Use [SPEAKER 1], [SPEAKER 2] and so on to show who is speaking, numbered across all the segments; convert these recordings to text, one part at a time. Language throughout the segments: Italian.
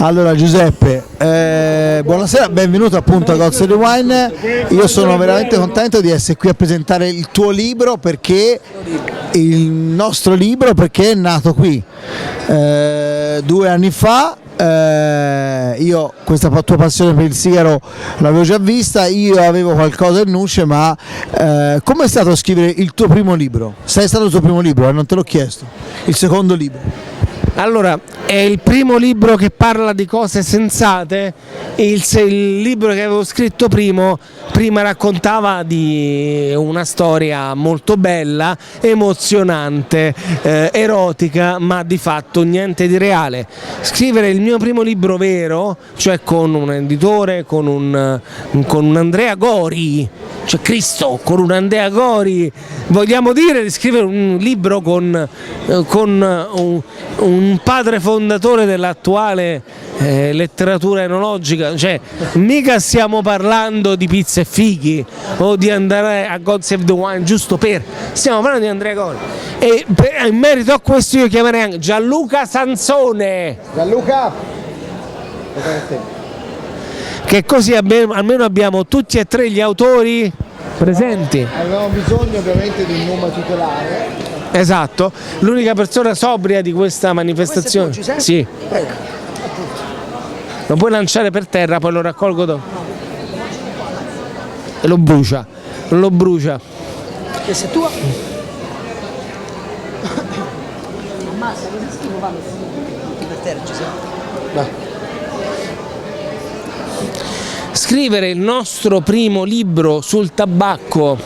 [SPEAKER 1] Allora Giuseppe, buonasera, benvenuto appunto a Gozze di Wine. Io sono veramente contento di essere qui a presentare il tuo libro, perché il nostro libro, perché è nato qui 2 anni fa. Io questa tua passione per il sigaro l'avevo già vista, io avevo qualcosa in nuce, ma com'è stato scrivere il tuo primo libro? Se è stato il tuo primo libro, non te l'ho chiesto, il secondo libro.
[SPEAKER 2] Allora, è il primo libro che parla di cose sensate. Il libro che avevo scritto prima raccontava di una storia molto bella, emozionante, erotica, ma di fatto niente di reale. Scrivere il mio primo libro vero, cioè con un editore, con un Andrea Gori, cioè Cristo, con un Andrea Gori, vogliamo dire di scrivere un libro con un padre fondatore dell'attuale letteratura enologica, cioè mica stiamo parlando di pizza e fighi o di andare a God Save the Wine stiamo parlando di Andrea Gori, e in merito a questo io chiamerei anche Gianluca Sansone.
[SPEAKER 1] Gianluca,
[SPEAKER 2] che così almeno abbiamo tutti e 3 gli autori presenti.
[SPEAKER 1] avevamo bisogno ovviamente di un nome tutelare.
[SPEAKER 2] Esatto, l'unica persona sobria di questa manifestazione.
[SPEAKER 3] Questo è tu,
[SPEAKER 2] sì.
[SPEAKER 3] Prego.
[SPEAKER 2] Lo puoi lanciare per terra, poi lo raccolgo dopo. E lo brucia.
[SPEAKER 3] Questo è tuo? Ammazza, cosa schifo fanno per terra, ci siamo.
[SPEAKER 2] Scrivere il nostro primo libro sul tabacco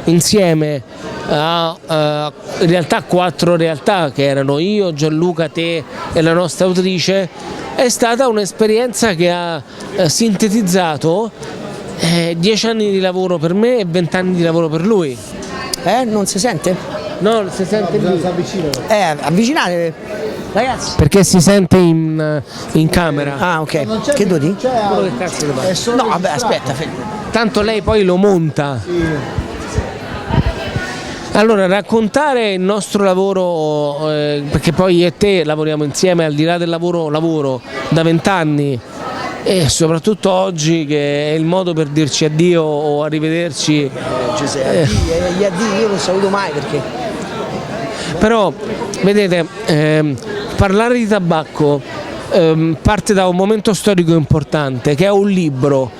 [SPEAKER 2] insieme a in realtà 4 realtà, che erano io, Gianluca, te e la nostra autrice, è stata un'esperienza che ha sintetizzato 10 anni di lavoro per me e 20 anni di lavoro per lui.
[SPEAKER 3] Non si sente?
[SPEAKER 2] No, non si sente più.
[SPEAKER 3] Avvicinate, ragazzi.
[SPEAKER 2] Perché si sente in camera.
[SPEAKER 3] Ah, ok. Che doti?
[SPEAKER 2] Quello che cazzo ne fa?
[SPEAKER 3] No, vabbè, aspetta.
[SPEAKER 2] Tanto lei poi lo monta. Allora, raccontare il nostro lavoro, perché poi io e te lavoriamo insieme, al di là del lavoro da 20 anni, e soprattutto oggi che è il modo per dirci addio o arrivederci.
[SPEAKER 3] Gli addii io non saluto mai, perché
[SPEAKER 2] Però, vedete, parlare di tabacco parte da un momento storico importante, che è un libro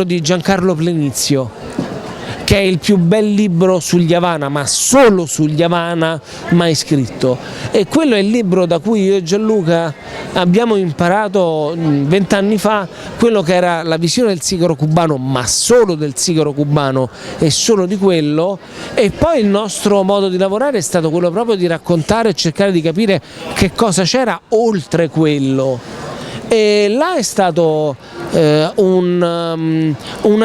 [SPEAKER 2] di Giancarlo Plenizio, che è il più bel libro sugli Havana, ma solo sugli Havana mai scritto, e quello è il libro da cui io e Gianluca abbiamo imparato 20 anni fa quello che era la visione del sigaro cubano, ma solo del sigaro cubano e solo di quello. E poi il nostro modo di lavorare è stato quello proprio di raccontare e cercare di capire che cosa c'era oltre quello. E là è stato una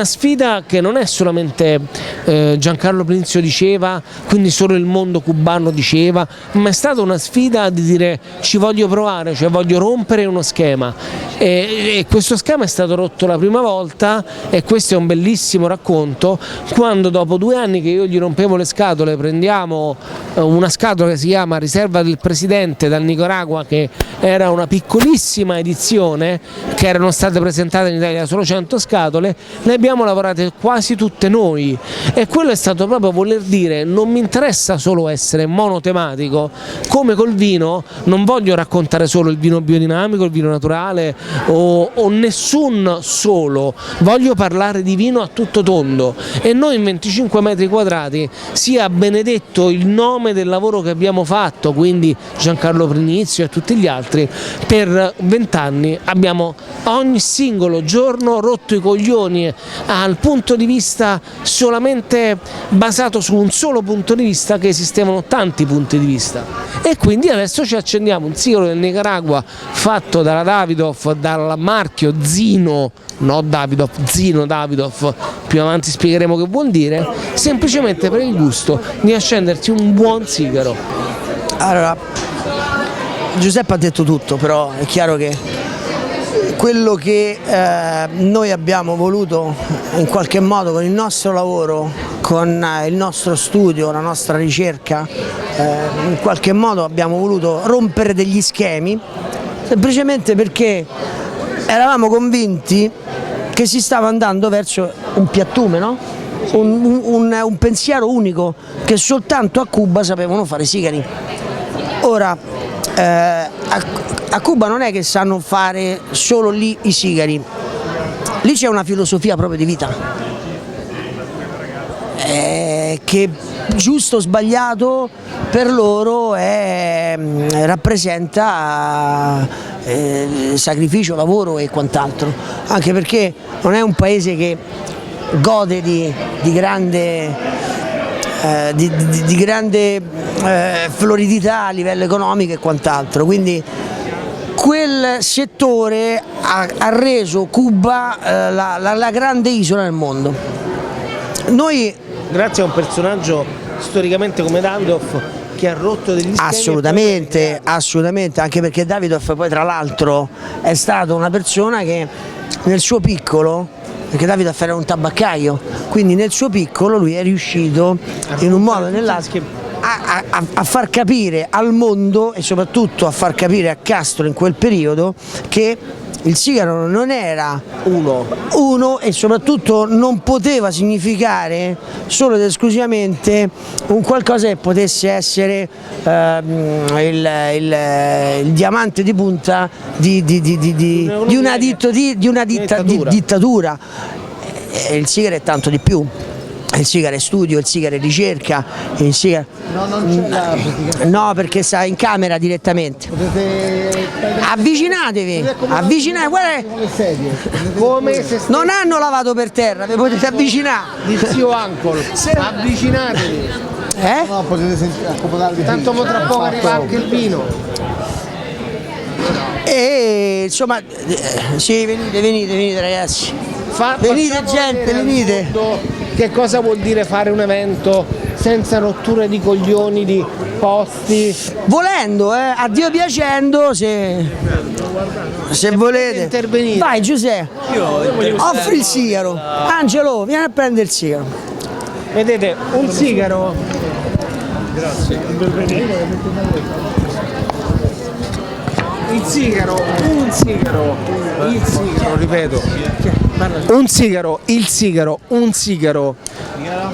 [SPEAKER 2] sfida che non è solamente Giancarlo Plenizio diceva, quindi solo il mondo cubano diceva, ma è stata una sfida di dire ci voglio provare, cioè voglio rompere uno schema, e questo schema è stato rotto la prima volta, e questo è un bellissimo racconto, quando dopo 2 anni che io gli rompevo le scatole prendiamo una scatola che si chiama Riserva del Presidente dal Nicaragua, che era una piccolissima edizione, che erano state presentate in Italia solo 100 scatole, le abbiamo lavorate quasi tutte noi, e quello è stato proprio voler dire non mi interessa solo essere monotematico, come col vino non voglio raccontare solo il vino biodinamico, il vino naturale o nessun solo, voglio parlare di vino a tutto tondo, e noi in 25 metri quadrati, sia benedetto il nome del lavoro che abbiamo fatto, quindi Giancarlo Plenizio e tutti gli altri, per 20 anni abbiamo ogni singolo giorno rotto i coglioni al punto di vista solamente basato su un solo punto di vista, che esistevano tanti punti di vista, e quindi adesso ci accendiamo un sigaro del Nicaragua fatto dalla Davidoff, dal marchio Zino, no Davidoff, Zino Davidoff, più avanti spiegheremo che vuol dire, semplicemente per il gusto di accenderti un buon sigaro.
[SPEAKER 3] Allora, Giuseppe ha detto tutto, però è chiaro che quello che noi abbiamo voluto in qualche modo con il nostro lavoro, con il nostro studio, la nostra ricerca, in qualche modo abbiamo voluto rompere degli schemi semplicemente perché eravamo convinti che si stava andando verso un piattume, no? Un pensiero unico, che soltanto a Cuba sapevano fare sigari. Ora, a Cuba non è che sanno fare solo lì i sigari, lì c'è una filosofia proprio di vita, che giusto o sbagliato per loro rappresenta sacrificio, lavoro e quant'altro, anche perché non è un paese che gode di grande floridità a livello economico e quant'altro, quindi quel settore ha reso Cuba la grande isola nel mondo. Noi,
[SPEAKER 2] grazie a un personaggio storicamente come Davidoff che ha rotto degli schemi.
[SPEAKER 3] Assolutamente, anche perché Davidoff poi tra l'altro è stato una persona che nel suo piccolo, perché Davidoff era un tabaccaio, quindi nel suo piccolo lui è riuscito in un modo o nell'altro a far capire al mondo e soprattutto a far capire a Castro in quel periodo che il sigaro non era uno e soprattutto non poteva significare solo ed esclusivamente un qualcosa che potesse essere il diamante di punta di una dittatura. Il sigaro è tanto di più. Il sigaro è studio, il sigaro è ricerca, il sigaro... No, perché sta in camera direttamente. Avvicinatevi, guarda.
[SPEAKER 2] Come se
[SPEAKER 3] Non hanno lavato per terra, vi potete avvicinare.
[SPEAKER 2] di zio Ancol, avvicinatevi.
[SPEAKER 1] No, potete sentire, accomodarvi.
[SPEAKER 2] Tanto potrà poco arriva anche il vino.
[SPEAKER 3] E insomma, sì, venite ragazzi. Venite gente, venite.
[SPEAKER 2] Che cosa vuol dire fare un evento senza rotture di coglioni di posti?
[SPEAKER 3] Volendo, a Dio piacendo, se volete.
[SPEAKER 2] Intervenire.
[SPEAKER 3] Vai Giuseppe, offri il sigaro. Angelo, vieni a prendere il sigaro.
[SPEAKER 2] Vedete, un sigaro.
[SPEAKER 4] Grazie.
[SPEAKER 2] Il sigaro, ripeto. Un sigaro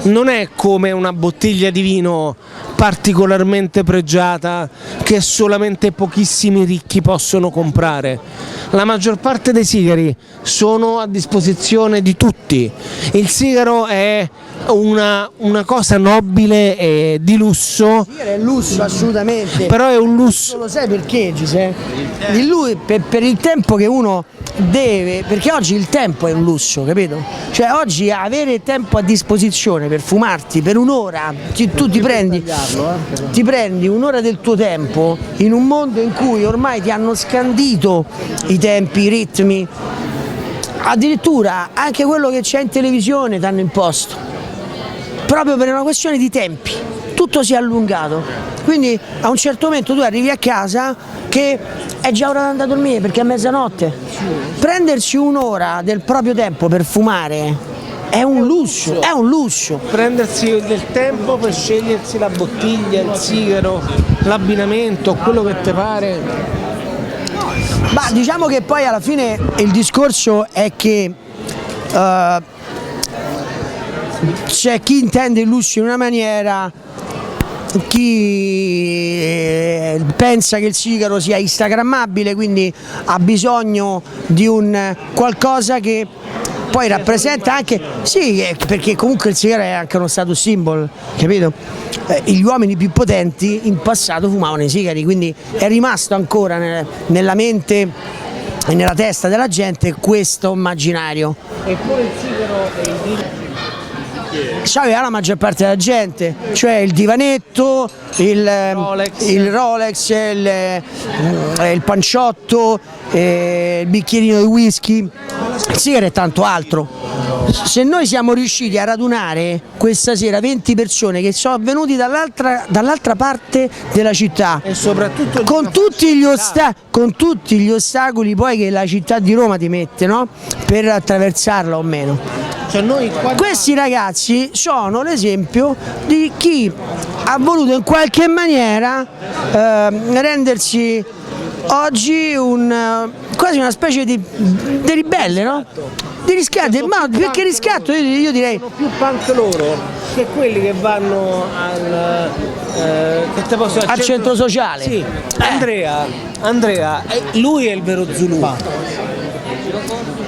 [SPEAKER 2] non è come una bottiglia di vino particolarmente pregiata che solamente pochissimi ricchi possono comprare. La maggior parte dei sigari sono a disposizione di tutti. Il sigaro è una cosa nobile e di lusso.
[SPEAKER 3] È lusso assolutamente.
[SPEAKER 2] Però è un lusso.
[SPEAKER 3] Lo sai perché Giuseppe? Di lui per il tempo che uno deve, perché oggi il tempo è un lusso, capito? Cioè oggi avere tempo a disposizione per fumarti per un'ora, tu ti prendi un'ora del tuo tempo in un mondo in cui ormai ti hanno scandito i tempi, i ritmi, addirittura anche quello che c'è in televisione ti hanno imposto, proprio per una questione di tempi, tutto si è allungato, quindi a un certo momento tu arrivi a casa che è già ora di andare a dormire perché è mezzanotte. Prendersi un'ora del proprio tempo per fumare è un lusso, è un lusso.
[SPEAKER 2] Prendersi del tempo per scegliersi la bottiglia, il sigaro, l'abbinamento, quello che ti pare.
[SPEAKER 3] Ma diciamo che poi alla fine il discorso è che c'è chi intende il lusso in una maniera, chi pensa che il sigaro sia instagrammabile, quindi ha bisogno di un qualcosa che poi rappresenta anche, sì, perché comunque il sigaro è anche uno status symbol, capito? Gli uomini più potenti in passato fumavano i sigari, quindi è rimasto ancora nella mente e nella testa della gente questo immaginario.
[SPEAKER 2] Eppure il sigaro è il vino.
[SPEAKER 3] C'aveva la maggior parte della gente, cioè il divanetto, il Rolex, il panciotto, il bicchierino di whisky. Il sigaro è tanto altro. Se noi siamo riusciti a radunare questa sera 20 persone che sono venuti dall'altra parte della città
[SPEAKER 2] E soprattutto
[SPEAKER 3] con tutti gli ostacoli poi che la città di Roma ti mette, no? Per attraversarla o meno.
[SPEAKER 2] cioè noi qua...
[SPEAKER 3] Questi ragazzi sono l'esempio di chi ha voluto in qualche maniera rendersi oggi quasi una specie di ribelle, no? Di riscatto, ma più che riscatto io direi
[SPEAKER 2] Sono più punk loro che quelli che vanno al
[SPEAKER 3] centro sociale.
[SPEAKER 2] Sì, Andrea, lui è il vero Zulu.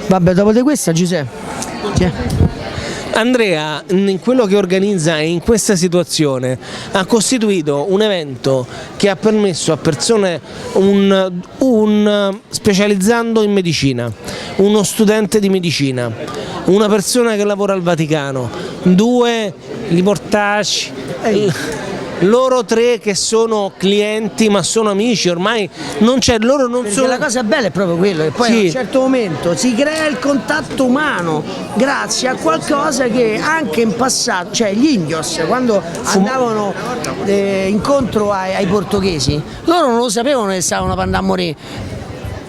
[SPEAKER 3] Vabbè, dopo di questa Giuseppe.
[SPEAKER 2] Andrea, in quello che organizza e in questa situazione, ha costituito un evento che ha permesso a persone, specializzando in medicina, uno studente di medicina, una persona che lavora al Vaticano, 2 li portaci, loro 3 che sono clienti ma sono amici, ormai non c'è, loro non
[SPEAKER 3] Perché
[SPEAKER 2] sono.
[SPEAKER 3] la cosa bella è proprio quello, che poi
[SPEAKER 2] Sì.
[SPEAKER 3] a un certo momento si crea il contatto umano grazie a qualcosa che anche in passato, cioè gli indios quando andavano incontro ai portoghesi, loro non lo sapevano che stavano per andare a morire,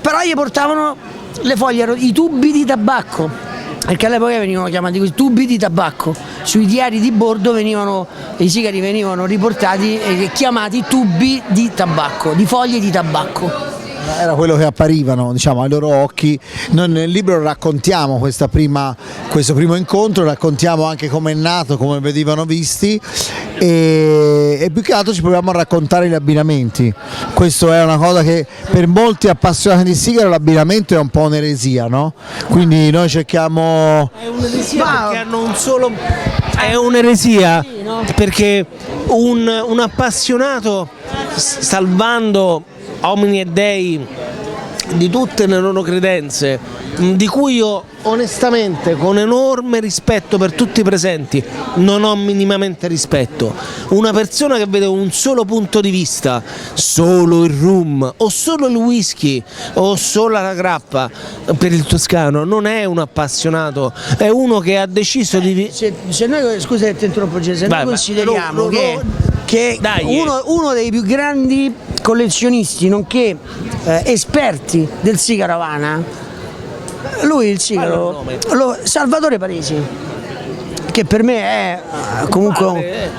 [SPEAKER 3] però gli portavano le foglie, i tubi di tabacco. Perché all'epoca venivano chiamati questi tubi di tabacco, sui diari di bordo i sigari venivano riportati e chiamati tubi di tabacco, di foglie di tabacco.
[SPEAKER 1] Era quello che apparivano, diciamo, ai loro occhi. Noi nel libro raccontiamo questo primo incontro, raccontiamo anche come è nato, come venivano visti e più che altro ci proviamo a raccontare gli abbinamenti. Questo è una cosa che per molti appassionati di sigaro l'abbinamento è un po' un'eresia, no? Quindi noi cerchiamo.
[SPEAKER 2] È un'eresia perché hanno un solo. È un'eresia perché un appassionato, salvando uomini e dei di tutte le loro credenze, di cui io onestamente con enorme rispetto per tutti i presenti non ho minimamente rispetto, una persona che vede un solo punto di vista, solo il rum o solo il whisky o solo la grappa per il toscano, non è un appassionato, è uno che ha deciso di.
[SPEAKER 3] Se noi, scusa che ti interrompo, se noi consideriamo che uno dei più grandi collezionisti nonché esperti del sigaro Havana, lui il sigaro, Salvatore Parisi, che per me è comunque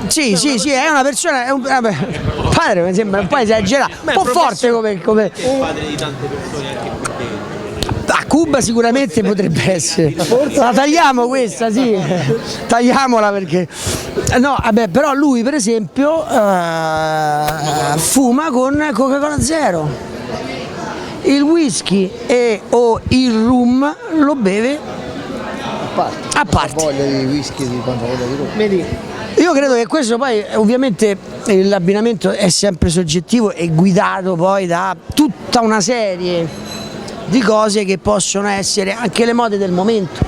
[SPEAKER 3] sì, è una persona, padre mi sembra un po' esagerato, un po' forte come padre di tante persone anche. A Cuba sicuramente potrebbe essere. La tagliamo questa, sì. Tagliamola perché. No, vabbè, però lui per esempio fuma con Coca-Cola Zero. Il whisky o il rum lo beve a parte.
[SPEAKER 1] Voglia di whisky di quanta voglia di rum.
[SPEAKER 3] Vedi? Io credo che questo poi ovviamente l'abbinamento è sempre soggettivo e guidato poi da tutta una serie di cose che possono essere anche le mode del momento.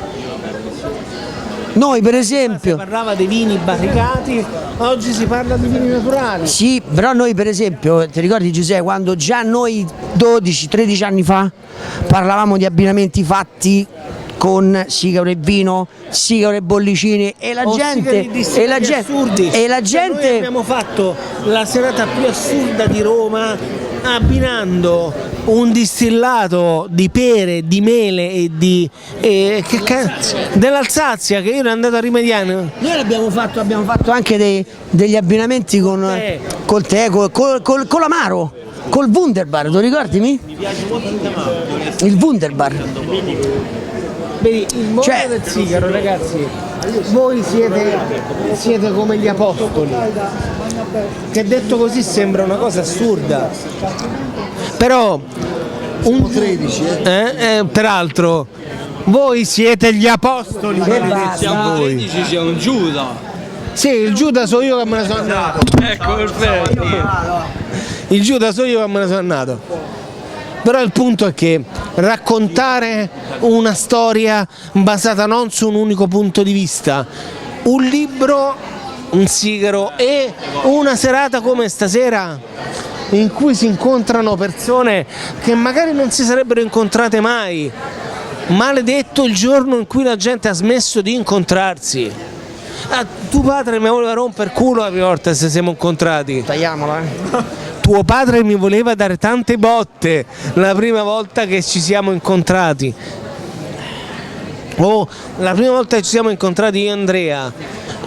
[SPEAKER 3] Noi per esempio.
[SPEAKER 2] Si parlava dei vini barricati, oggi si parla di vini naturali.
[SPEAKER 3] Sì, però noi per esempio, ti ricordi Giuseppe, quando già noi 12-13 anni fa parlavamo di abbinamenti fatti con sigaro e vino, sigaro e bollicini e la gente
[SPEAKER 2] Noi abbiamo fatto la serata più assurda di Roma abbinando un distillato di pere, di mele e dell'Alsazia, che io ero andato a rimediare.
[SPEAKER 3] Noi abbiamo fatto anche degli abbinamenti col tè, con l'amaro, col Wunderbar, lo ricordi? Mi piace molto il Wunderbar.
[SPEAKER 2] Vedi, il mondo del sigaro, ragazzi, voi siete come gli apostoli, che detto così sembra una cosa assurda, però
[SPEAKER 1] Siamo 13,
[SPEAKER 2] peraltro voi siete gli apostoli,
[SPEAKER 4] Siamo 13, c'è un Giuda.
[SPEAKER 2] sì, il Giuda so io che me ne sono andato,
[SPEAKER 4] Ecco, perfetto.
[SPEAKER 2] il Giuda so io che me ne sono andato. Però il punto è che raccontare una storia basata non su un unico punto di vista, un libro, un sigaro e una serata come stasera in cui si incontrano persone che magari non si sarebbero incontrate mai, maledetto il giorno in cui la gente ha smesso di incontrarsi. Tuo padre mi voleva rompere culo la prima volta se siamo incontrati.
[SPEAKER 3] Tagliamola,
[SPEAKER 2] Tuo padre mi voleva dare tante botte la prima volta che ci siamo incontrati. La prima volta che ci siamo incontrati io e Andrea,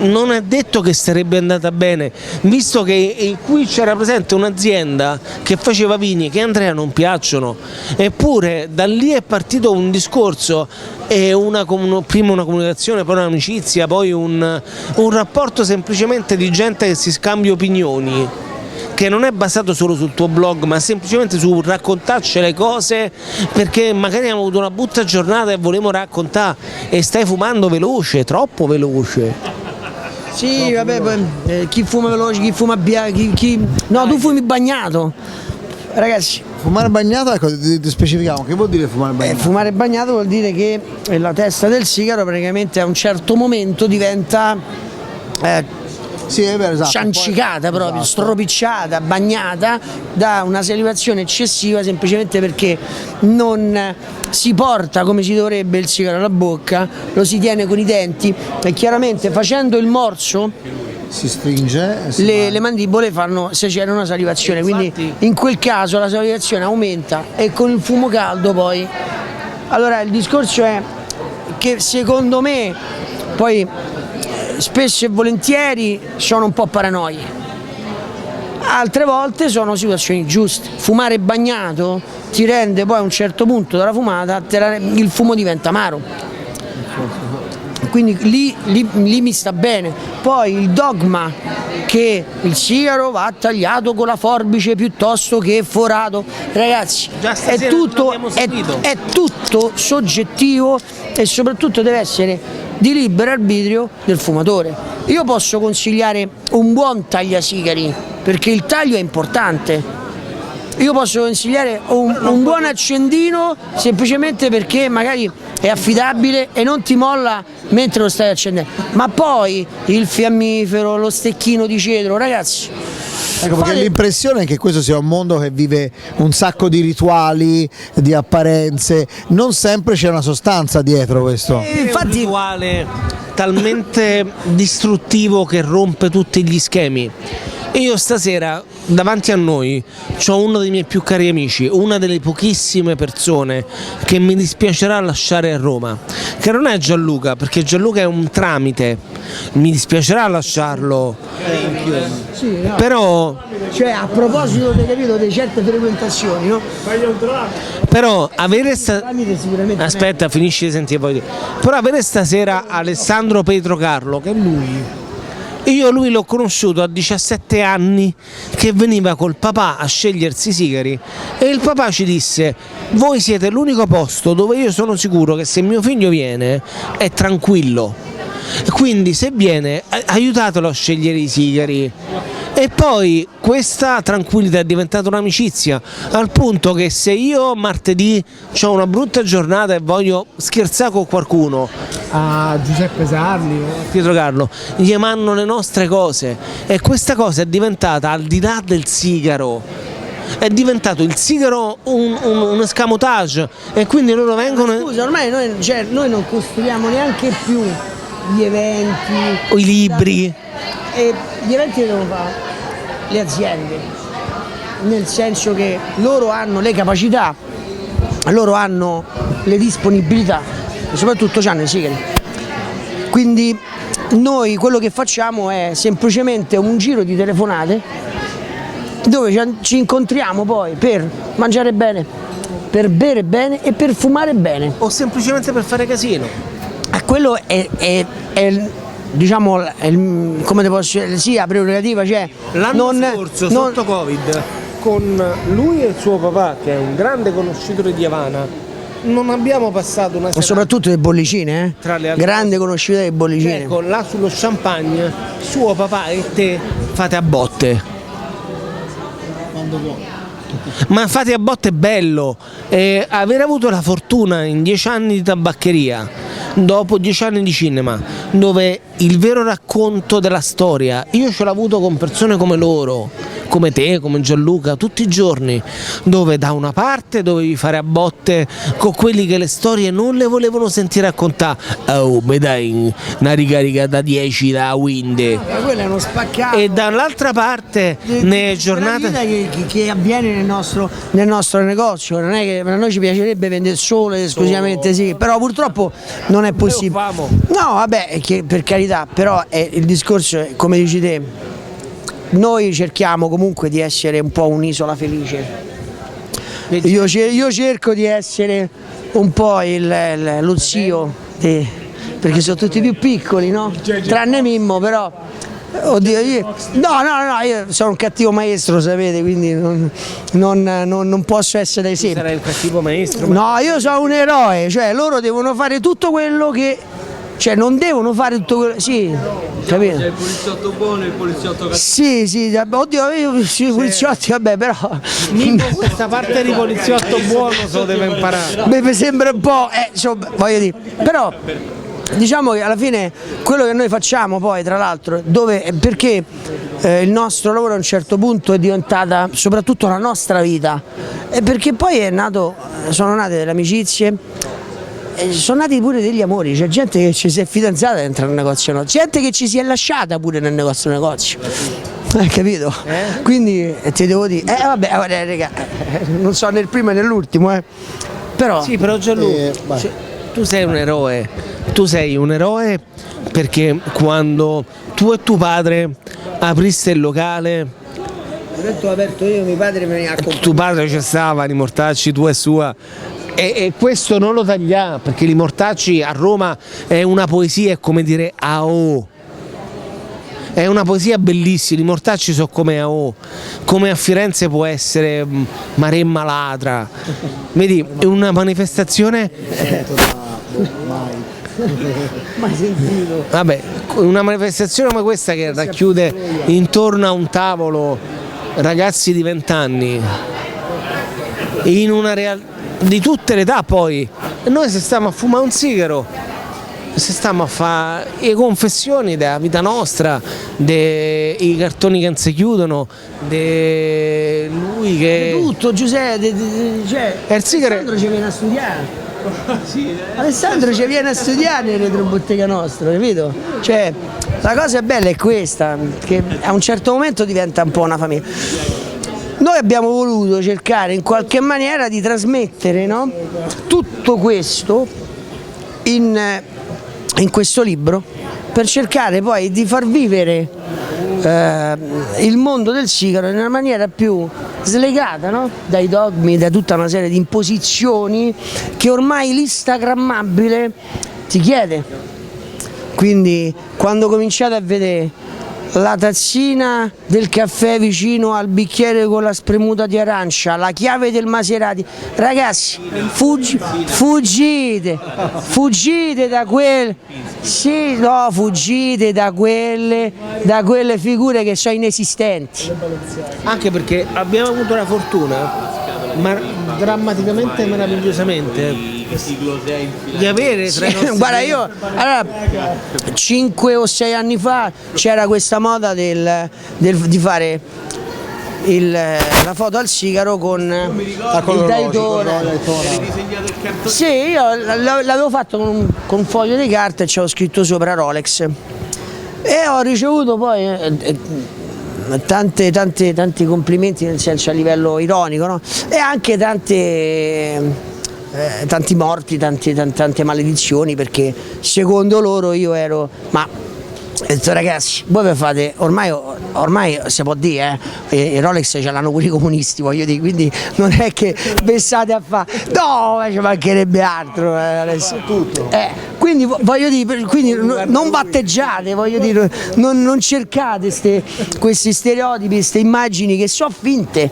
[SPEAKER 2] non è detto che sarebbe andata bene, visto che qui c'era presente un'azienda che faceva vini che a Andrea non piacciono, eppure da lì è partito un discorso e prima una comunicazione, poi un'amicizia, poi un rapporto semplicemente di gente che si scambia opinioni, che non è basato solo sul tuo blog, ma semplicemente su raccontarci le cose perché magari abbiamo avuto una brutta giornata e volevamo raccontare, e stai fumando veloce, troppo veloce.
[SPEAKER 3] Sì, vabbè, poi, chi fuma veloce, chi fuma no, tu fumi bagnato. Ragazzi,
[SPEAKER 1] Fumare bagnato, ecco, specifichiamo, che vuol dire fumare bagnato?
[SPEAKER 3] fumare bagnato vuol dire che la testa del sigaro praticamente a un certo momento diventa
[SPEAKER 1] Sì, è vero, esatto.
[SPEAKER 3] ciancicata proprio,
[SPEAKER 1] Esatto.
[SPEAKER 3] stropicciata, bagnata da una salivazione eccessiva, semplicemente perché non si porta come si dovrebbe il sigaro alla bocca, lo si tiene con i denti e chiaramente facendo il morso
[SPEAKER 1] Si stringe. e si
[SPEAKER 3] le mandibole fanno se c'è una salivazione, quindi in quel caso la salivazione aumenta e con il fumo caldo poi. Allora il discorso è che secondo me poi spesso e volentieri sono un po' paranoie, altre volte sono situazioni giuste. Fumare bagnato ti rende poi a un certo punto dalla fumata il fumo diventa amaro, quindi lì mi sta bene. Poi il dogma che il sigaro va tagliato con la forbice piuttosto che forato, ragazzi,
[SPEAKER 2] Già
[SPEAKER 3] è
[SPEAKER 2] stasera
[SPEAKER 3] tutto,
[SPEAKER 2] l'abbiamo seguito.
[SPEAKER 3] è tutto soggettivo e soprattutto deve essere di libero arbitrio del fumatore. Io posso consigliare un buon tagliasigari perché il taglio è importante. Io posso consigliare un buon accendino semplicemente perché magari è affidabile e non ti molla mentre lo stai accendendo, ma poi il fiammifero, lo stecchino di cedro, ragazzi,
[SPEAKER 1] Ecco, perché l'impressione è che questo sia un mondo che vive un sacco di rituali, di apparenze, non sempre c'è una sostanza dietro questo.
[SPEAKER 2] È un
[SPEAKER 3] infatti
[SPEAKER 2] rituale talmente distruttivo che rompe tutti gli schemi. Io stasera davanti a noi ho uno dei miei più cari amici, una delle pochissime persone che mi dispiacerà lasciare a Roma, che non è Gianluca, perché Gianluca è un tramite, mi dispiacerà lasciarlo,
[SPEAKER 3] sì, no.
[SPEAKER 2] però
[SPEAKER 3] Cioè, a proposito di certe frequentazioni, no?
[SPEAKER 2] avere
[SPEAKER 3] Tramite sicuramente
[SPEAKER 2] aspetta, finisci di sentire poi. Però avere stasera Alessandro Petrocarlo, che è lui. Lui l'ho conosciuto a 17 anni che veniva col papà a scegliersi i sigari e il papà ci disse: voi siete l'unico posto dove io sono sicuro che se mio figlio viene è tranquillo, quindi se viene aiutatelo a scegliere i sigari. E poi questa tranquillità è diventata un'amicizia, al punto che se io martedì ho una brutta giornata e voglio scherzare con qualcuno, a Giuseppe Sarli o a Pietro Carlo, gli mandano le nostre cose, e questa cosa è diventata, al di là del sigaro, è diventato il sigaro un escamotage, e quindi loro vengono.
[SPEAKER 3] Scusa, ormai noi non costruiamo neanche più gli eventi
[SPEAKER 2] o i libri.
[SPEAKER 3] e gli eventi li devono fare le aziende, nel senso che loro hanno le capacità, loro hanno le disponibilità e soprattutto hanno i sigari. Quindi noi quello che facciamo è semplicemente un giro di telefonate dove ci incontriamo poi per mangiare bene, per bere bene e per fumare bene.
[SPEAKER 2] O semplicemente per fare casino.
[SPEAKER 3] Quello è diciamo come te posso dire, sia prerogativa, cioè
[SPEAKER 2] L'anno scorso sotto Covid, con lui e il suo papà, che è un grande conoscitore di Havana, non abbiamo passato una
[SPEAKER 3] ma
[SPEAKER 2] serata,
[SPEAKER 3] soprattutto le bollicine,
[SPEAKER 2] tra le altre
[SPEAKER 3] grande
[SPEAKER 2] cose.
[SPEAKER 3] conosciuta delle bollicine.
[SPEAKER 2] Ecco, là sullo champagne, suo papà e te fate a botte. Ma fate a botte è bello. Aver avuto la fortuna in 10 anni di tabaccheria, dopo 10 anni di cinema, dove il vero racconto della storia io ce l'ho avuto con persone come loro, come te, come Gianluca, tutti i giorni, dove da una parte dovevi fare a botte con quelli che le storie non le volevano sentire raccontare. Oh, mi dai una ricarica da 10 da Winde.
[SPEAKER 3] Quello è uno spaccato.
[SPEAKER 2] E dall'altra parte nelle giornate
[SPEAKER 3] che avviene nel nostro negozio, non è che a noi ci piacerebbe vendere solo ed esclusivamente sì, però purtroppo non non è possibile. No, vabbè, per carità, però il discorso è, come dici te, noi cerchiamo comunque di essere un po' un'isola felice. Io cerco di essere un po' lo zio, perché sono tutti più piccoli, no? Tranne Mimmo, però. Oddio, io sono un cattivo maestro, sapete, quindi non posso essere esempio.
[SPEAKER 2] Sarai un cattivo maestro?
[SPEAKER 3] No, io sono un eroe, cioè loro devono fare tutto quello che. Cioè non devono fare tutto quello. Sì, capito?
[SPEAKER 4] C'è il poliziotto buono e il poliziotto cattivo.
[SPEAKER 3] Sì, oddio, i poliziotti, vabbè, però.
[SPEAKER 2] Questa parte di poliziotto buono se lo deve imparare.
[SPEAKER 3] Mi sembra un po'. Insomma, voglio dire. Però. Diciamo che alla fine quello che noi facciamo poi, tra l'altro, perché il nostro lavoro a un certo punto è diventata soprattutto la nostra vita, e perché poi sono nate delle amicizie, sono nati pure degli amori, c'è gente che ci si è fidanzata dentro il negozio, no? Gente che ci si è lasciata pure nel negozio. Hai capito? Quindi ti devo dire, vabbè, raga, non so nel primo e nell'ultimo, però.
[SPEAKER 2] Sì, però Gianluca, tu sei un eroe. Tu sei un eroe perché quando tu e tuo padre apriste il locale,
[SPEAKER 3] ho aperto io, mio padre me ne ha accompagnato.
[SPEAKER 2] tuo padre c'è stava, i mortacci, tu e sua, e questo non lo taglia, perché i mortacci a Roma è una poesia, è come dire AO. È una poesia bellissima, i mortacci sono come AO, come a Firenze può essere Maremma Ladra. Vedi, è una manifestazione.
[SPEAKER 3] Mai sentito.
[SPEAKER 2] Vabbè, una manifestazione come questa che racchiude intorno a un tavolo ragazzi di 20 anni in una di tutte le età, poi e noi se stiamo a fumare un sigaro, se stiamo a fare le confessioni della vita nostra, i cartoni che non si chiudono, lui che
[SPEAKER 3] tutto, Giuseppe, cioè,
[SPEAKER 2] il sigaro.
[SPEAKER 3] Alessandro ci viene a studiare. Alessandro ci viene a studiare in retrobottega nostra, capito? Cioè, la cosa bella è questa, che a un certo momento diventa un po' una famiglia. Noi abbiamo voluto cercare in qualche maniera di trasmettere, no? Tutto questo in questo libro, per cercare poi di far vivere il mondo del sigaro in una maniera più slegata, no? Dai dogmi, da tutta una serie di imposizioni che ormai l'instagrammabile ti chiede. Quindi quando cominciate a vedere la tazzina del caffè vicino al bicchiere con la spremuta di arancia, la chiave del Maserati, ragazzi, fuggite da quelle, sì, no, fuggite da quelle figure che sono inesistenti.
[SPEAKER 2] Anche perché abbiamo avuto la fortuna, drammaticamente e meravigliosamente, di avere tra i nostri.
[SPEAKER 3] Guarda, io 5 o 6 anni fa c'era questa moda di fare la foto al sigaro con il Daytona. Sì, io l'avevo fatto con un foglio di carta e ci avevo scritto sopra Rolex, e ho ricevuto poi tanti complimenti, nel senso a livello ironico, no? E anche tanti morti, tante maledizioni, perché secondo loro io ero, ma ho detto, ragazzi, voi vi fate, ormai si può dire, i Rolex ce l'hanno pure i comunisti, voglio dire, quindi non è che pensate a fare, no, ci mancherebbe altro, adesso. Quindi voglio dire, non batteggiate, voglio dire, non cercate questi stereotipi, queste immagini che sono finte.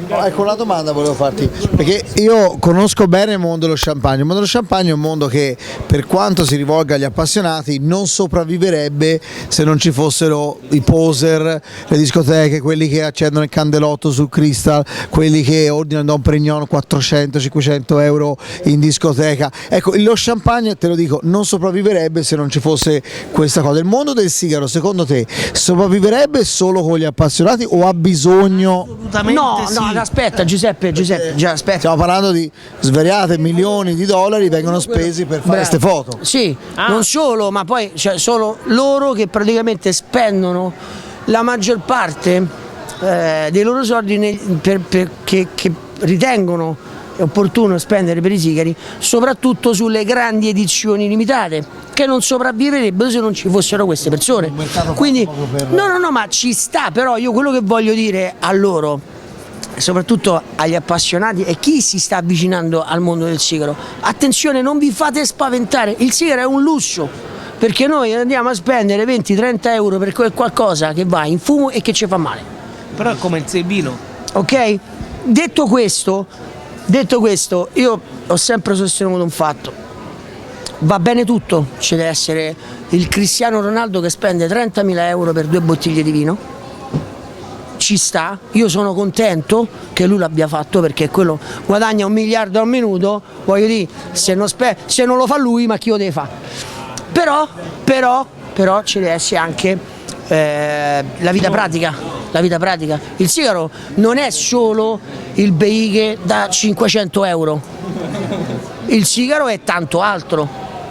[SPEAKER 1] Ecco, una domanda volevo farti, perché io conosco bene il mondo dello champagne. Il mondo dello champagne è un mondo che, per quanto si rivolga agli appassionati, non sopravviverebbe se non ci fossero i poser, le discoteche, quelli che accendono il candelotto sul Crystal, quelli che ordinano Dom Perignon 400-500 euro in discoteca. Ecco, lo champagne, te lo dico, non sopravviverebbe se non ci fosse questa cosa. Il mondo del sigaro, secondo te, sopravviverebbe solo con gli appassionati o ha bisogno?
[SPEAKER 3] No, aspetta Giuseppe, già aspetta.
[SPEAKER 1] Stiamo parlando di svariate milioni di dollari vengono spesi per fare queste foto.
[SPEAKER 3] Sì, non solo, ma poi sono loro che praticamente spendono la maggior parte dei loro soldi che ritengono è opportuno spendere per i sigari, soprattutto sulle grandi edizioni limitate, che non sopravviverebbero se non ci fossero queste persone. Quindi no, ma ci sta, però io quello che voglio dire a loro, soprattutto agli appassionati e chi si sta avvicinando al mondo del sigaro, attenzione, non vi fate spaventare, il sigaro è un lusso, perché noi andiamo a spendere 20-30 euro per qualcosa che va in fumo e che ci fa male.
[SPEAKER 2] Però è come il vino.
[SPEAKER 3] Ok? Detto questo, io ho sempre sostenuto un fatto: va bene tutto, ci deve essere il Cristiano Ronaldo che spende 30.000 euro per 2 bottiglie di vino, ci sta, io sono contento che lui l'abbia fatto, perché quello guadagna 1 miliardo al minuto, voglio dire, se non lo fa lui, ma chi lo deve fare? Però ci deve essere anche la vita pratica. Il sigaro non è solo il beighe da 500 euro, il sigaro è tanto altro,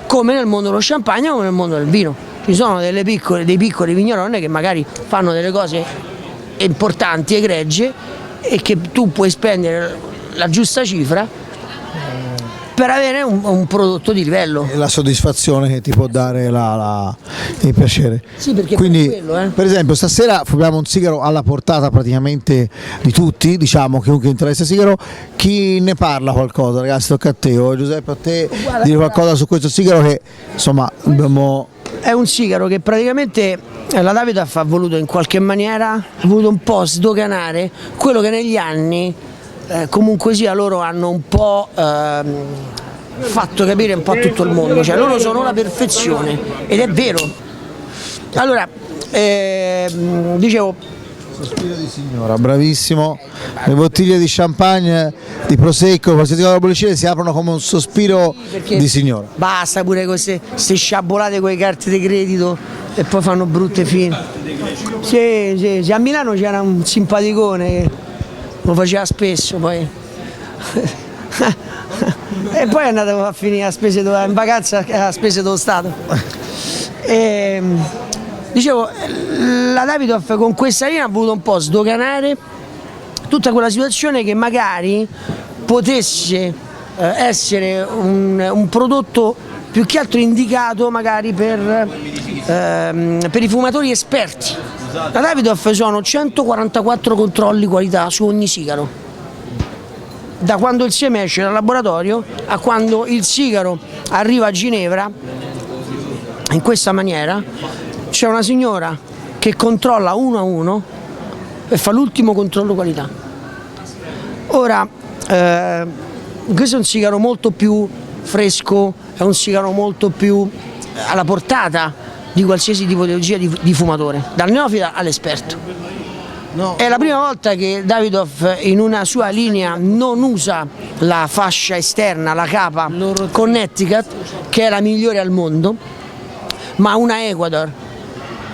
[SPEAKER 3] come nel mondo dello champagne, come nel mondo del vino. Ci sono dei piccoli vigneroni che magari fanno delle cose importanti, egregie, e che tu puoi spendere la giusta cifra per avere un prodotto di livello.
[SPEAKER 1] La soddisfazione che ti può dare il piacere.
[SPEAKER 3] Sì, perché
[SPEAKER 1] quindi
[SPEAKER 3] per quello,
[SPEAKER 1] per esempio stasera fumiamo un sigaro alla portata praticamente di tutti, diciamo, chiunque interessa il sigaro. Chi ne parla qualcosa, ragazzi? Tocca a te, o Giuseppe, a te dire qualcosa su questo sigaro che insomma abbiamo...
[SPEAKER 3] È un sigaro che praticamente la Davidoff ha voluto in qualche maniera, ha voluto un po' sdoganare quello che negli anni comunque sia loro hanno un po' fatto capire un po' a tutto il mondo, cioè loro sono la perfezione, ed è vero. Allora, dicevo,
[SPEAKER 1] sospiro di signora, bravissimo. Le bottiglie di champagne, di prosecco, qualsiasi cosa bollicina si aprono come un sospiro di signora.
[SPEAKER 3] Basta pure queste sciabolate con le carte di credito e poi fanno brutte fine. Sì, a Milano c'era un simpaticone che lo faceva spesso, poi e poi è andato a finire in vacanza a spese dello Stato. Dicevo, la Davidoff con questa linea ha voluto un po' sdoganare tutta quella situazione che magari potesse essere un prodotto più che altro indicato magari per i fumatori esperti. La Davidoff sono 144 controlli qualità su ogni sigaro, da quando il seme esce dal laboratorio a quando il sigaro arriva a Ginevra. In questa maniera c'è una signora che controlla uno a uno e fa l'ultimo controllo qualità. Ora, questo è un sigaro molto più fresco, è un sigaro molto più alla portata di qualsiasi tipologia di fumatore, dal neofita all'esperto. È la prima volta che Davidoff in una sua linea non usa la fascia esterna, la capa Connecticut, che è la migliore al mondo, ma una Ecuador.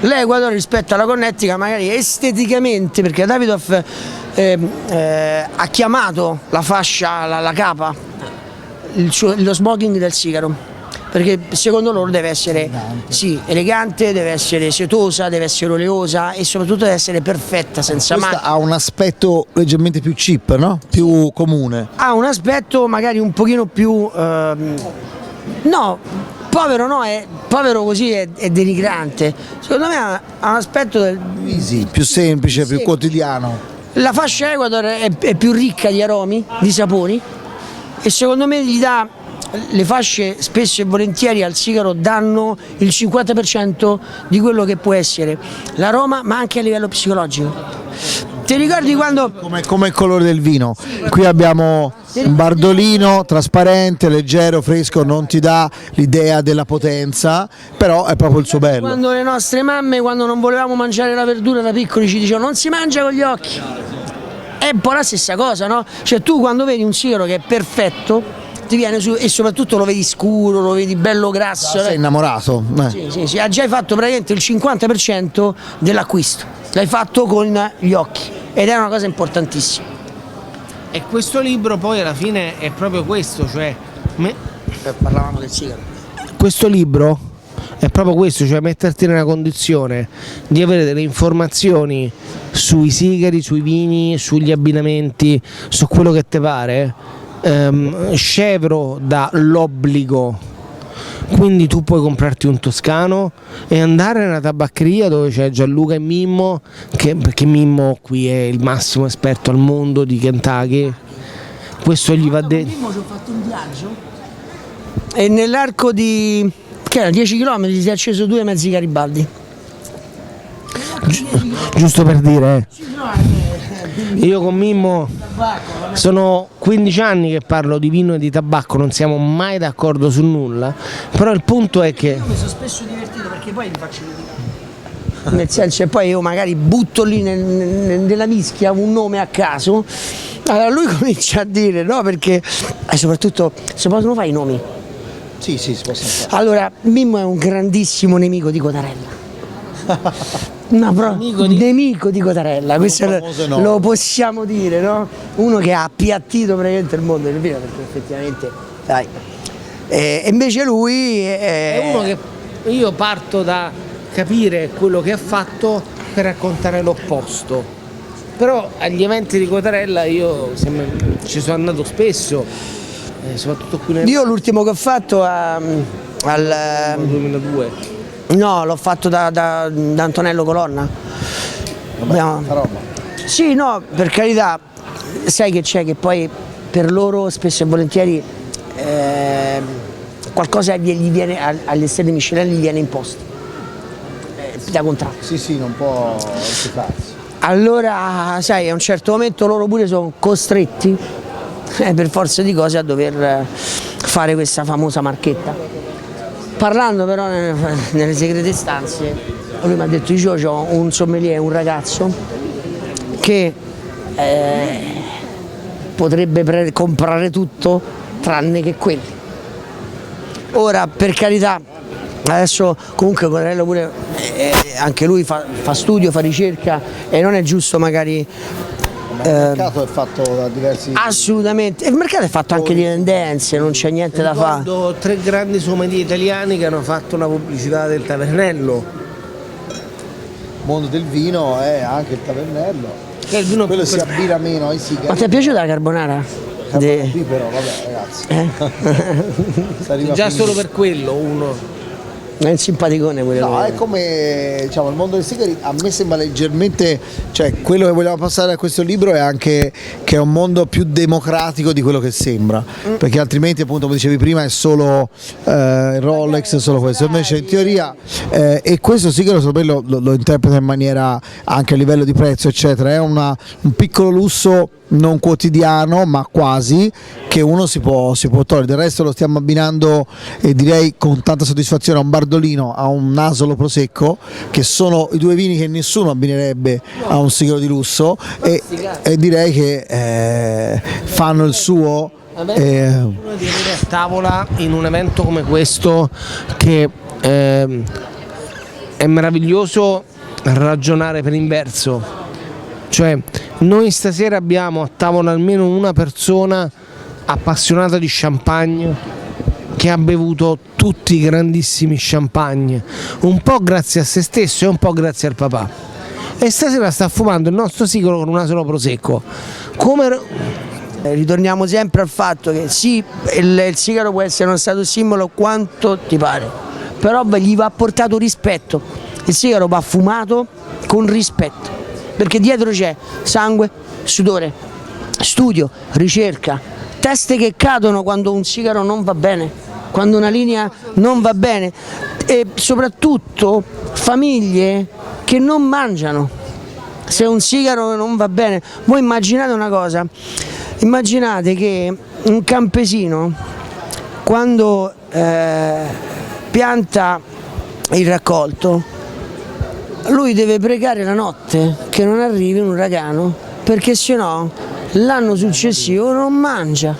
[SPEAKER 3] L'Ecuador rispetto alla Connecticut magari esteticamente, perché Davidoff ha chiamato la fascia, la capa, lo smoking del sigaro, perché secondo loro deve essere elegante, deve essere setosa, deve essere oleosa e soprattutto deve essere perfetta, senza macchie.
[SPEAKER 1] Ha un aspetto leggermente più cheap, no? Più comune.
[SPEAKER 3] Ha un aspetto magari un pochino più no, povero no, povero così è denigrante. Secondo me ha un aspetto
[SPEAKER 1] easy, più semplice, più quotidiano.
[SPEAKER 3] La fascia Ecuador è più ricca di aromi, di sapori, e secondo me gli dà, le fasce spesso e volentieri al sigaro danno il 50% di quello che può essere l'aroma, ma anche a livello psicologico. Ti ricordi quando...
[SPEAKER 1] Come il colore del vino. Qui abbiamo un bardolino trasparente, leggero, fresco, non ti dà l'idea della potenza, però è proprio il suo bello.
[SPEAKER 3] Quando le nostre mamme, quando non volevamo mangiare la verdura da piccoli, ci dicevano non si mangia con gli occhi. È un po' la stessa cosa, no? Cioè tu quando vedi un sigaro che è perfetto, ti viene su, e soprattutto lo vedi scuro, lo vedi bello grasso.
[SPEAKER 1] Sei innamorato.
[SPEAKER 3] Sì, ha già fatto praticamente il 50% dell'acquisto, l'hai fatto con gli occhi ed è una cosa importantissima.
[SPEAKER 2] E questo libro poi alla fine è proprio questo, cioè
[SPEAKER 3] parlavamo del sigaro.
[SPEAKER 2] Questo libro è proprio questo, cioè metterti nella condizione di avere delle informazioni sui sigari, sui vini, sugli abbinamenti, su quello che te pare, scevro dall'obbligo. Quindi tu puoi comprarti un toscano e andare nella tabaccheria dove c'è Gianluca e Mimmo, perché Mimmo qui è il massimo esperto al mondo di Kentucky. Questo gli va detto.
[SPEAKER 3] Mimmo ci ho fatto un viaggio e nell'arco di 10 km si è acceso 2 mezzi Garibaldi.
[SPEAKER 2] Giusto per dire, io con Mimmo sono 15 anni che parlo di vino e di tabacco, non siamo mai d'accordo su nulla, però il punto è che
[SPEAKER 3] Io mi sono spesso divertito perché poi mi faccio litigare. Nel senso, e poi io magari butto lì nella mischia un nome a caso, allora lui comincia a dire no, perché soprattutto se possono fare i nomi.
[SPEAKER 1] Sì, si possono fare.
[SPEAKER 3] Allora, Mimmo è un grandissimo nemico di Cotarella. Nemico di Cotarella, questo lo possiamo dire, no? Uno che ha appiattito praticamente il mondo del vino, perché effettivamente, dai. E invece lui
[SPEAKER 2] è uno che io parto da capire quello che ha fatto per raccontare l'opposto. Però agli eventi di Cotarella io ci sono andato spesso, soprattutto qui nel
[SPEAKER 3] Io l'ultimo che ho fatto al
[SPEAKER 2] 2002.
[SPEAKER 3] No, l'ho fatto da Antonello Colonna.
[SPEAKER 1] Roba.
[SPEAKER 3] Sì, no, per carità, sai che c'è che poi per loro spesso e volentieri qualcosa gli viene alle stelle Michelin gli viene imposto da contratto.
[SPEAKER 1] Sì, non può farsi.
[SPEAKER 3] Allora, sai, a un certo momento loro pure sono costretti per forza di cose a dover fare questa famosa marchetta. Parlando però nelle segrete stanze, lui mi ha detto io ho un sommelier, un ragazzo che potrebbe comprare tutto tranne che quelli. Ora, per carità, adesso comunque Cotarello pure anche lui fa studio, fa ricerca e non è giusto magari.
[SPEAKER 1] Il mercato è fatto da diversi.
[SPEAKER 3] Assolutamente, il mercato è fatto anche di tendenze, non c'è niente da fare.
[SPEAKER 2] Ricordo 3 grandi sommelier italiani che hanno fatto una pubblicità del Tavernello.
[SPEAKER 1] Mondo del vino è anche il Tavernello.
[SPEAKER 2] Che è il vino
[SPEAKER 1] Quello
[SPEAKER 2] più
[SPEAKER 1] si abbina meno ai sigari.
[SPEAKER 3] Ma ti è piaciuta la carbonara?
[SPEAKER 1] Qui però, vabbè ragazzi. Si arriva
[SPEAKER 2] già
[SPEAKER 1] a
[SPEAKER 2] solo
[SPEAKER 1] finire.
[SPEAKER 2] per quello uno.
[SPEAKER 3] È un simpaticone pure
[SPEAKER 1] No,
[SPEAKER 3] lui.
[SPEAKER 1] è come diciamo, il mondo dei sigari a me sembra leggermente, cioè quello che vogliamo passare a questo libro è anche che è un mondo più democratico di quello che sembra, perché altrimenti appunto come dicevi prima è solo Rolex, è solo questo, invece in teoria e questo sigaro lo interpreta in maniera anche a livello di prezzo eccetera, è un piccolo lusso non quotidiano ma quasi, che uno si può togliere. Del resto lo stiamo abbinando e direi con tanta soddisfazione a un Bardolino, a un Nasolo Prosecco, che sono i 2 vini che nessuno abbinerebbe a un sigaro di lusso e direi che fanno il suo.
[SPEAKER 2] Uno di avere a tavola in un evento come questo che è meraviglioso ragionare per inverso. Cioè, noi stasera abbiamo a tavola almeno una persona appassionata di champagne che ha bevuto tutti i grandissimi champagne, un po' grazie a se stesso e un po' grazie al papà. E stasera sta fumando il nostro sigaro con un Nasolo Prosecco.
[SPEAKER 3] Ritorniamo sempre al fatto che sì, il sigaro può essere uno stato simbolo quanto ti pare, però gli va portato rispetto. Il sigaro va fumato con rispetto, perché dietro c'è sangue, sudore, studio, ricerca, teste che cadono quando un sigaro non va bene, quando una linea non va bene e soprattutto famiglie che non mangiano se un sigaro non va bene. Voi immaginate una cosa, immaginate che un campesino quando pianta il raccolto lui deve pregare la notte che non arrivi un uragano, perché sennò l'anno successivo non mangia.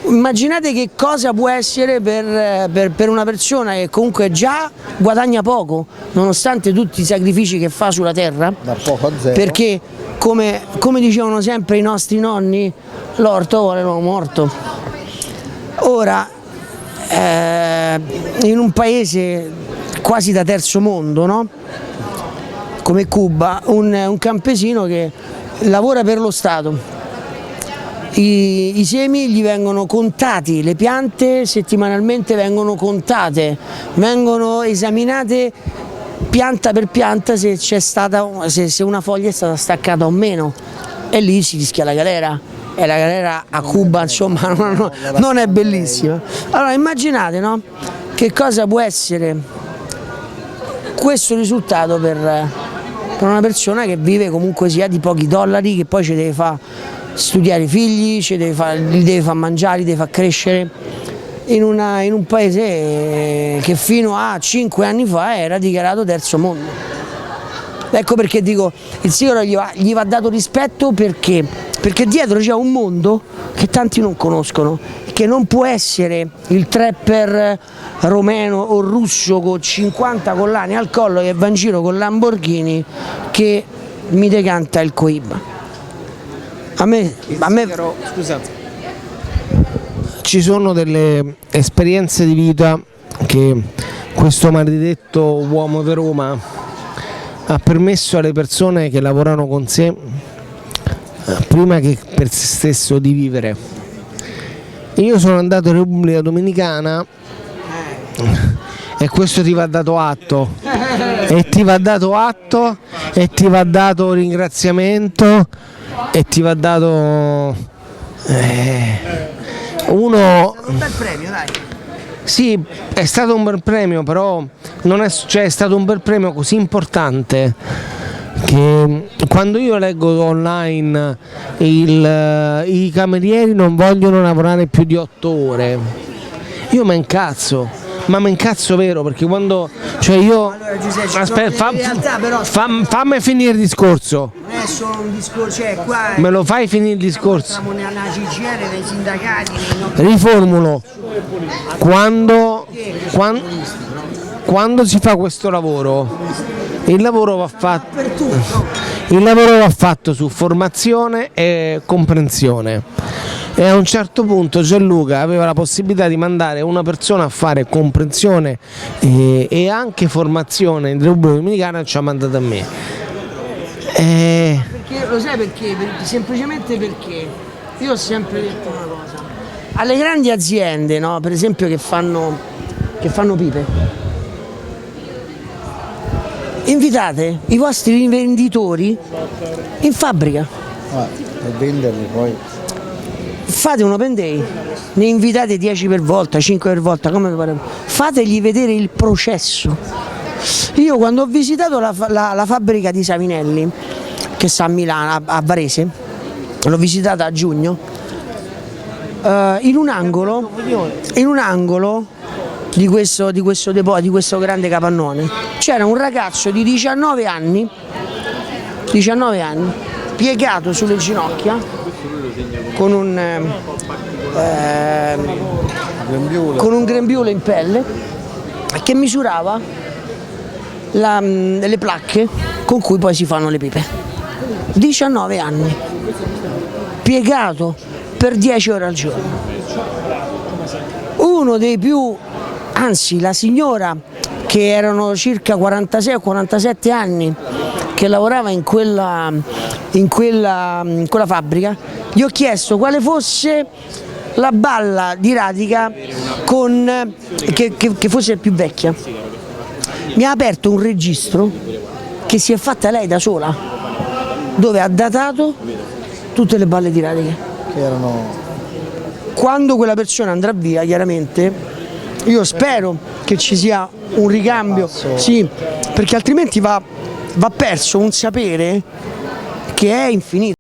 [SPEAKER 3] Immaginate che cosa può essere per una persona che comunque già guadagna poco, nonostante tutti i sacrifici che fa sulla terra,
[SPEAKER 1] Da poco a zero.
[SPEAKER 3] perché come dicevano sempre i nostri nonni, l'orto vuole l'uomo morto. Ora, in un paese quasi da terzo mondo, no? Come Cuba, un campesino che lavora per lo Stato I semi gli vengono contati, le piante settimanalmente vengono contate, vengono esaminate pianta per pianta se una foglia è stata staccata o meno, e lì si rischia la galera. E la galera a Cuba, insomma, non è bellissima. Allora immaginate, no? Che cosa può essere questo risultato per una persona che vive comunque sia di pochi dollari, che poi ci deve far studiare i figli, li deve far mangiare, li deve far crescere in un paese che fino a 5 anni fa era dichiarato terzo mondo. Ecco perché dico, il sigaro gli va dato rispetto, perché dietro c'è un mondo che tanti non conoscono, che non può essere il trapper romeno o russo con 50 collane al collo che va in giro con Lamborghini che mi decanta il Coiba. A me
[SPEAKER 2] Scusate, ci sono delle esperienze di vita che questo maledetto uomo di Roma ha permesso alle persone che lavorano con sé, prima che per se stesso, di vivere. Io sono andato in Repubblica Dominicana e questo ti va dato atto, e ti va dato atto, e ti va dato ringraziamento, e ti va dato uno.
[SPEAKER 3] un bel premio, dai.
[SPEAKER 2] Sì, è stato un bel premio, però non è, cioè, è stato un bel premio così importante che quando io leggo online i camerieri non vogliono lavorare più di 8 ore, io mi incazzo, ma mi incazzo vero, perché quando, cioè io,
[SPEAKER 3] Allora, Giuseppe,
[SPEAKER 2] aspetta,
[SPEAKER 3] in realtà però
[SPEAKER 2] fammi finire il discorso,
[SPEAKER 3] non è solo un discorso, cioè qua
[SPEAKER 2] me lo fai finire il discorso.
[SPEAKER 3] siamo nella CGR, nei sindacati, nei
[SPEAKER 2] Riformulo, quando si fa questo lavoro, il lavoro va fatto su formazione e comprensione, e a un certo punto Gianluca aveva la possibilità di mandare una persona a fare comprensione e anche formazione in Repubblica Dominicana, e ci ha mandato a me.
[SPEAKER 3] Perché, lo sai perché? Semplicemente perché io ho sempre detto una cosa: alle grandi aziende, no, per esempio che fanno pipe, invitate i vostri rivenditori in fabbrica,
[SPEAKER 1] Per venderli poi.
[SPEAKER 3] fate un open day, ne invitate 10 per volta, 5 per volta, come vi pare, fategli vedere il processo. Io quando ho visitato la fabbrica di Savinelli, che sta a Milano, a Varese, l'ho visitata a giugno, in un angolo di questo depot, di questo grande capannone, c'era un ragazzo di 19 anni piegato sulle ginocchia con un grembiule in pelle, che misurava le placche con cui poi si fanno le pipe. 19 anni, piegato per 10 ore al giorno. Uno dei più, anzi la signora, che erano circa 46 o 47 anni, che lavorava in quella fabbrica, gli ho chiesto quale fosse la balla di Radica che fosse più vecchia. Mi ha aperto un registro che si è fatta lei da sola, dove ha datato tutte le balle di Radica. Quando quella persona andrà via, chiaramente, io spero che ci sia un ricambio, sì, perché altrimenti va perso un sapere che è infinito.